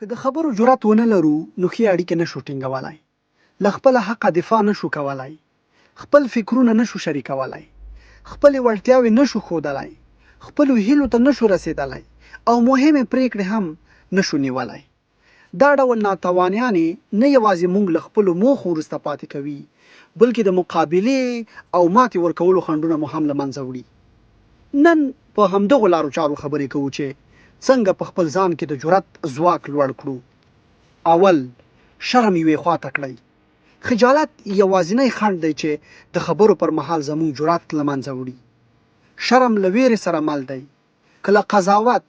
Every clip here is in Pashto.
که د خبرو جرأت ونه لرو نو ښې اړیکې نشو ټینګولی، له خپله حقه دفاع نشو کولی، خپل فکرونه نشو شریکولی، خپلې وړتیاوې نشو ښودلی، خپلو هیلو ته نشو رسیدلی او مهمې پریکړې هم نشو نیولی. دا ډول ناتوانیانې نه یوازې موږ له خپلو موخو وروسته پاتې کوي، بلکې د مقابلې او ماتې ورکولو خنډونه مو هم له منځه وړي. نن په همدغو لارو چارو خبرې کوو چې څنګه په خپل ځان کې د جرأت ځواک لوړ کړو. اول، شرم یوې خواته کړئ. خجالت یوازینی خنډ دی چې د خبرو پر مهال زموږ جرأت له منځه وړي. شرم له ویرې سره مل دی. که له قضاوت،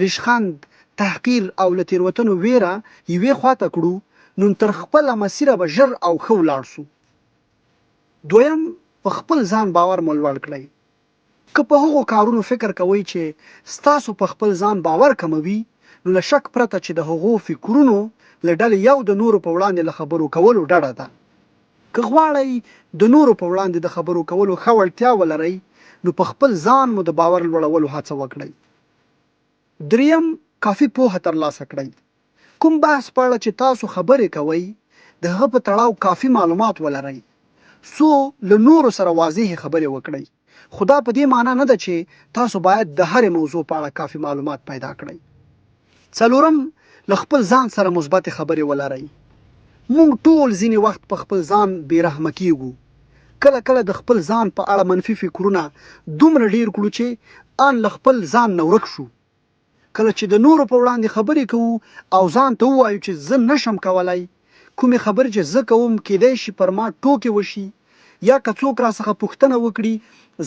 ریشخند، تحقیر او له تیروتنو ویره یوې خواته کړو نو تر خپله مسیره به ژر او ښه ولاړ سو. دویم، په خپل ځان باور مو لوړ کړئ. که په هغو کارونو فکر کوئ چې ستاسو په خپل ځان باور کموي نو له شک پرته چې د هغو فکرونو له ډلې یو د نورو په وړاندې له خبرو کولو ډډه ده. که غواړئ د نورو په وړاندې د خبرو کولو ښه وړتیا ولرئ نو په خپل ځان مو د باور لوړولو هڅه وکړئ. دریم، کافي پوهه ترلاسه کړئ. کوم بحث په اړه چې تاسو خبرې کوئ د هغه په تړاو کافي معلومات ولرئ څو له نورو سره واضح خبرې وکړئ. خو دا په دې معنا نه ده چې تاسو باید د هرې موضوع په اړه کافي معلومات پیدا کړئ. څلورم، له خپل ځان سره مثبت خبرې ولرئ. موږ ټول ځینې وخت په خپل ځان بېرحمه کیږو. کله کله د خپل ځان په اړه منفي فکرونه دومره ډیر کړو چې ان له خپل ځان نه ورک شو. کله چې د نورو په وړاندې خبرې کوو او ځان ته ووایو چې زه نشم کولی، کومې خبرې چې زه کوم کیدای شي پر ما ټوکې وشي یا که څوک راڅخه پوښتنه وکړي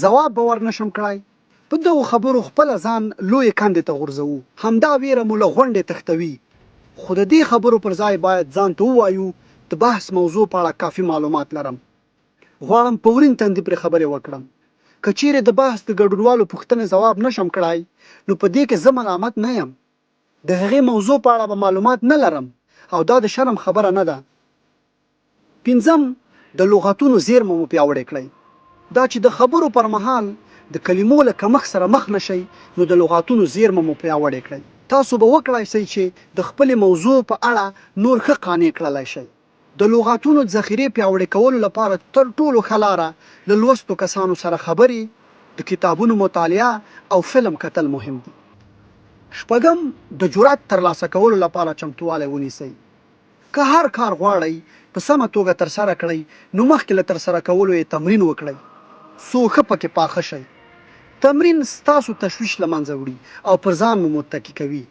ځواب به ورنشم کړی، په دغو خبرو خپله ځان لویې کندې ته غورځوو. همدا ویره مو له غونډې تښتوي. خو د دې خبرو پر ځای باید ځان ته ووایو د بحث موضوع په اړه کافي معلومات لرم، غواړم په ورین تندي پرې خبرې وکړم. که چیرې د بحث د ګډونوالو پوښتنې ځواب نشم کړی نو په دې کې زه ملامت نه یم. د هغې موضوع په اړه به معلومات نه لرم او دا د شرم خبره نه ده. پنځم، د لغتونو زیرمه مو پیاوړې کړئ. دا چې د خبرو پر مهال د کلمو له کمښت سره مخ نشئ نو د لغاتونو زیرمه مو پیاوړې کړئ. تاسو به وکړای شئ چې د خپلې موضوع په اړه نور ښه قانع کړلی شئ. د لغاتونو ذخیرې پیاوړې کولو لپاره تر ټولو ښه لاره له لوستو کسانو سره خبرې، د کتابونو مطالعه او فلم کتل مهم دي. شپږم، د جرأت ترلاسه کولو لپاره چمتوالی ونیسئ. که هر کار غواړئ په سمه توګه ترسره کړئ نو مخکې له ترسره کولو یې تمرین وکړئ څو ښه پکې پاخه شئ. تمرین ستاسو تشویش له منځه وړي او پر ځان مو متکي کوي.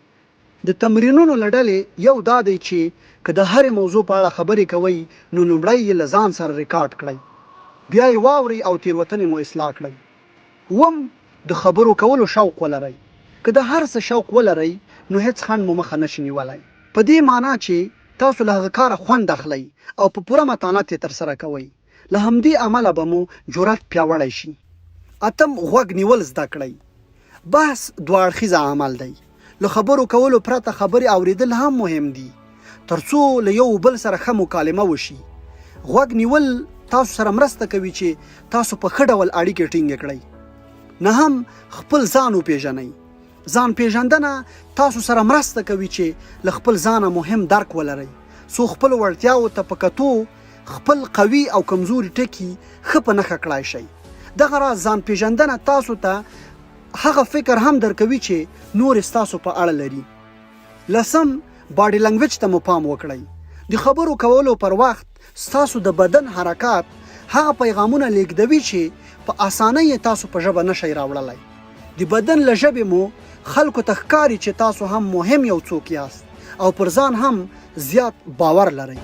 د تمرینونو له ډلې یو دا دی چې که د هرې موضوع په اړه خبرې کوئ نو لومړی یې له ځان سره ریکارډ کړئ، بیا یې واورئ او تیروتنې مو اصلاح کړئ. اووم، د خبرو کولو شوق ولرئ. که د هر څه شوق ولرئ نو هیڅ خنډ مو مخه نشي نیولی، په دې معنا چې تاسو له هغه کاره خوند اخلئ او په پوره متانت یې ترسره کوئ. له همدې عمله به مو جرأت پیاوړی شي. اتم، غوږ نیول زده کړئ. بحث دوه اړخیزه عمل دی. له خبرو کولو پرته خبرې اوریدل هم مهم دي ترڅو له یو بل سره ښه مکالمه وشي. غوږ نیول تاسو سره مرسته کوي چې تاسو په ښه ډول اړیکې ټینګې کړئ. نهم، خپل ځان وپېژنئ. ځان پیژندنه تاسو سره مرسته کوي چې له خپل ځانه مهم درک ولرئ څو خپل وړتیاو ته په کتو خپل قوي او کمزوري ټکي ښه په نښه کړای شئ. دغه راز ځان پیژندنه تاسو ته هغه فکر هم درکوي چې نور ستاسو په اړه لري. لسم، باډي لنګویج ته مو پام وکړئ. د خبرو کولو پر وخت ستاسو د بدن حرکات هغه پیغامونه لیږدوي چې په اسانۍ تاسو په ژبه نشئ راوړلی. د بدن له ژبې مو خلکو ته ښکاري چې تاسو هم مهم یو څوک یاست او پر ځان هم زیات باور لرئ.